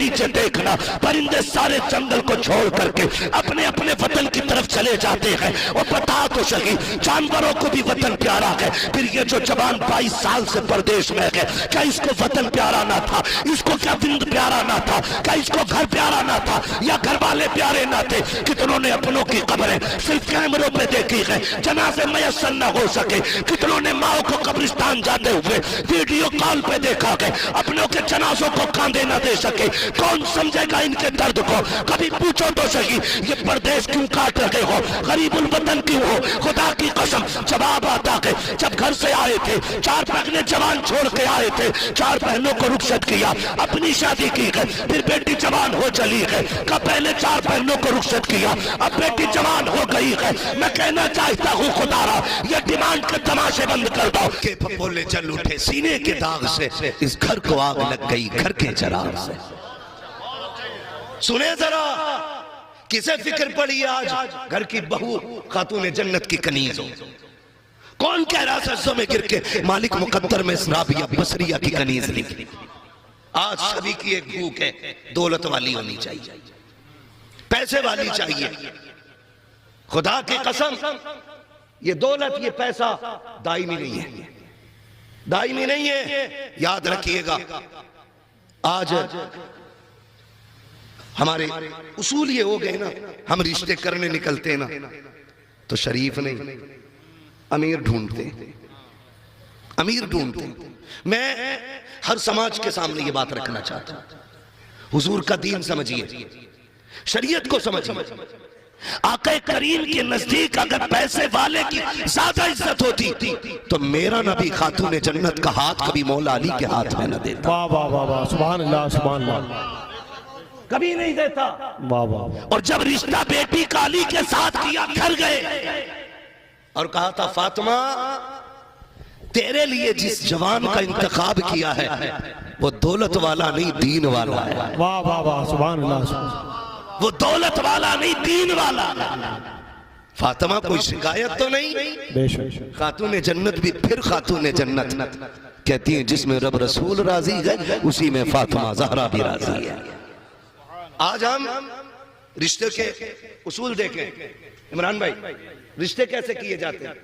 नीचे देखना, परिंदे सारे जंगल को छोड़ करके अपने अपने वतन की तरफ चले जाते हैं। और बता तो सही, जानवरों को भी वतन प्यारा है, फिर ये जो जवान 22 साल से परदेश में है, क्या इसको वतन प्यारा ना था? इसको क्या विंद प्यारा ना था? क्या इसको घर प्यारा ना था? या घर वाले प्यारे ना थे? कितनों ने अपनों की कब्रें सिर्फ कैमरों पे देखी है, जनाजे मयसर न हो सके। कितनों ने माओ को कब्रिस्तान जाते हुए वीडियो कॉल पे देखा है, अपनों के जनाजों को कांधे न दे सके। कौन समझेगा इनके दर्द को? कभी पूछो तो सही, ये परदेश क्यों काट रहे हो, गरीबुल वतन क्यों हो? खुदा की कसम जवाब आता है, जब घर से आए थे 4 पहले जवान छोड़ के आए थे, 4 बहनों को रुखसत किया, अपनी शादी की है, फिर बेटी जवान हो चली है। कब पहले 4 बहनों को रुखसत किया, अब बेटी जवान हो गई है। मैं कहना चाहता हूँ खुदारा, ये डिमांड के तमाशे बंद कर दो। के फपोले जल उठे सीने के दाग से, इस घर को आग लग गई घर के चराग से। सुने जरा किसे फिक्र पड़ी आज घर की बहू खातून जन्नत की कनीज हो? कौन कह रहा सरसों में गिर के मालिक मुकद्दर में राबिया बसरिया की कनीज निकली? आज सभी की एक भूख है, दौलत वाली होनी चाहिए, पैसे वाली चाहिए। खुदा की कसम, ये दौलत ये पैसा दायमी नहीं है, दायमी नहीं है, याद रखिएगा। आज हमारे उसूल ये हो गए ना, हम रिश्ते करने निकलते ना तो शरीफ नहीं अमीर ढूंढते, अमीर ढूंढते। मैं हर समाज के सामने ये बात रखना चाहता हूं, हुजूर का दीन समझिए, शरीयत को समझिए। आका करीम के नजदीक अगर पैसे वाले की ज्यादा इज्जत होती तो मेरा नबी खातून जन्नत का हाथ कभी मौला अली के हाथ में न देता। वाह वाह वाह वाह, सुभान अल्लाह सुभान अल्लाह, कभी नहीं देता। वाह वाह। और जब रिश्ता बेटी का अली के साथ किया, घर गए और कहा था फातिमा तेरे लिए जिस जवान का इंतखाब किया है वो दौलत वाला नहीं दीन वाला है। वाह वाह वाह, सुभान अल्लाह। वो दौलत वाला नहीं दीन वाला। फातिमा कोई शिकायत तो नहीं? बेशक। खातून जन्नत भी फिर खातून जन्नत कहती है जिसमें रब रसूल राजी है उसी में फातिमा जहरा भी राजी है। आज हम रिश्ते के उसूल देखें। इमरान भाई, रिश्ते कैसे किए जाते हैं?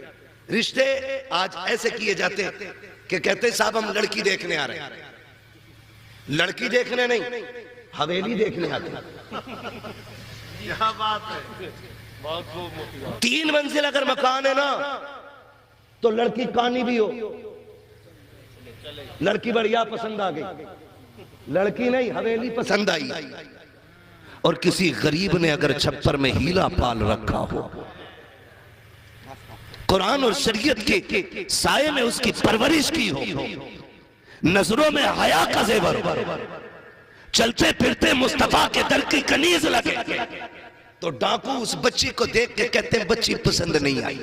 रिश्ते आज ऐसे किए जाते हैं कि कहते हैं साहब हम लड़की देखने आ रहे हैं। लड़की देखने नहीं, हवेली देखने आते हैं। क्या बात है, बहुत खूब। 3 मंजिल अगर मकान है ना तो लड़की कानी भी हो, लड़की बढ़िया पसंद आ गई, लड़की नहीं हवेली पसंद आई। और किसी गरीब ने अगर छप्पर में हीला पाल रखा हो, कुरान और शरीयत के साये में उसकी परवरिश की हो, नजरों में हया का जेवर हो, चलते फिरते मुस्तफा के दर की कनीज लगे, तो डाकू उस बच्ची को देख के कहते हैं बच्ची पसंद नहीं आई।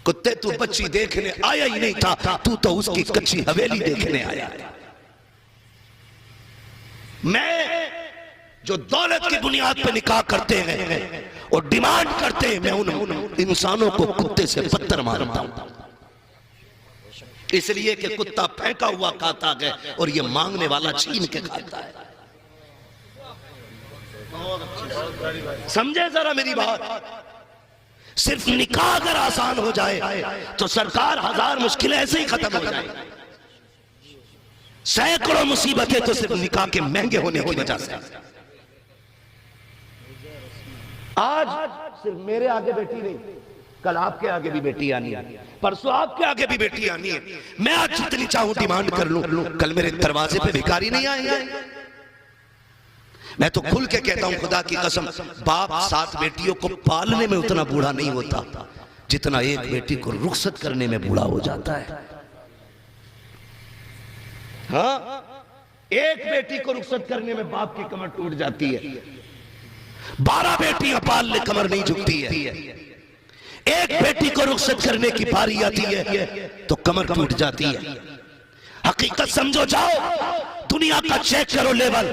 कुत्ते तू बच्ची देखने आया ही नहीं था, तू तो उसकी कच्ची हवेली देखने आया। मैं जो दौलत की बुनियाद पर निकाह करते हैं और डिमांड करते हैं, मैं उन इंसानों को कुत्ते से बदतर मानता हूं, इसलिए कि कुत्ता फेंका हुआ खाता है और ये मांगने वाला छीन के खाता है। समझे जरा मेरी बात। सिर्फ निकाह अगर आसान हो जाए तो सरकार 1000 मुश्किलें ऐसे ही खत्म हो जाए। सैकड़ों मुसीबतें तो सिर्फ निकाह के महंगे होने की वजह से। आज सिर्फ मेरे आगे बेटी नहीं, कल आपके आगे भी बेटी आनी है, परसों आपके आगे भी बेटी आनी है। मैं आज जितनी चाहूं डिमांड कर लूं, कल मेरे दरवाजे पे भिखारी नहीं आएंगे। मैं तो खुल के कहता हूं खुदा की कसम, बाप 7 बेटियों को पालने में उतना बूढ़ा नहीं होता जितना एक बेटी को रुखसत करने में बूढ़ा हो जाता है। हाँ, एक बेटी को रुखसत करने में बाप की कमर टूट जाती है, 12 बेटियां पाल ले कमर नहीं झुकती है। एक बेटी को रुखसत करने की बारी आती है तो कमर टूट जाती है। हकीकत समझो जाओ, दुनिया का चेक करो लेवल।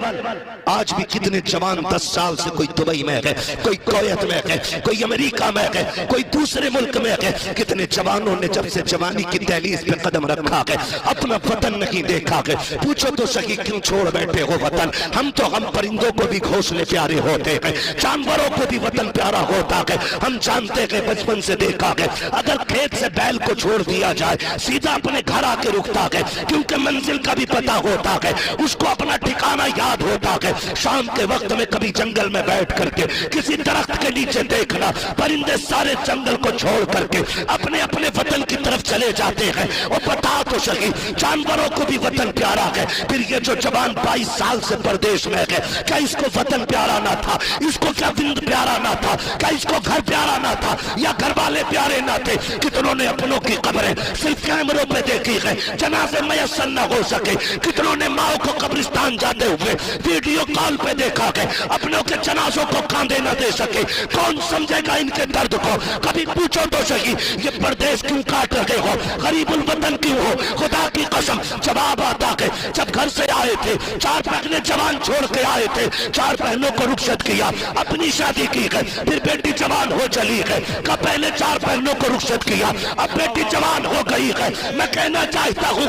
आज भी कितने जवान 10 साल से कोई दुबई में है, कोई कुवैत में है, कोई अमेरिका में है, कोई दूसरे मुल्क में है। कितने जवानों ने जब से जवानी की दहलीज पे कदम रखा है अपना वतन नहीं देखा है। पूछो तो सही क्यों छोड़ बैठे हो वतन? हम तो हम परिंदों को भी घोंसले प्यारे होते हैं, जानवरों को भी वतन प्यारा होता है। हम जानते हैं, बचपन से देखा है, अगर खेत से बैल को छोड़ दिया जाए सीधा अपने घर आके रुकता है, क्योंकि मंजिल का भी पता होता है, उसको अपना ठिकाना याद होता है। शाम के वक्त में कभी जंगल में बैठ करके किसी दरख्त के नीचे देखना, परिंदे सारे जंगल को छोड़ करके अपने अपने वतन की तरफ चले जाते हैं। और बता तो सही, जानवरों को भी वतन प्यारा है। फिर ये जो जवान 22 साल से परदेश में है, क्या इसको वतन प्यारा ना था? इसको क्या विंद प्यारा ना था? क्या इसको घर प्यारा ना था? या घर वाले प्यारे ना थे? कितनों ने अपनों की कब्रें सिर्फ कैमरों पे देखी है, जनाजे मयसर न हो सके। कितनों ने माओ को कब्रिस्तान जाते हुए वीडियो कॉल पे देखा है, अपनों के जनाजों को कांधे न दे सके। कौन समझेगा इनके दर्द को? कभी पूछो तो सही, ये परदेश क्यों काट रहे हो? गरीबुल वतन क्यों हो? खुदा की कसम जवाब आता है, जब घर से आए थे 4 बहनें जवान छोड़ के आए थे, 4 बहनों को रुखसत किया, अपनी शादी की है, फिर बेटी जवान हो चली है। कब पहले 4 बहनों को रुखसत किया, अब बेटी जवान हो गई है। मैं कहना चाहता हूँ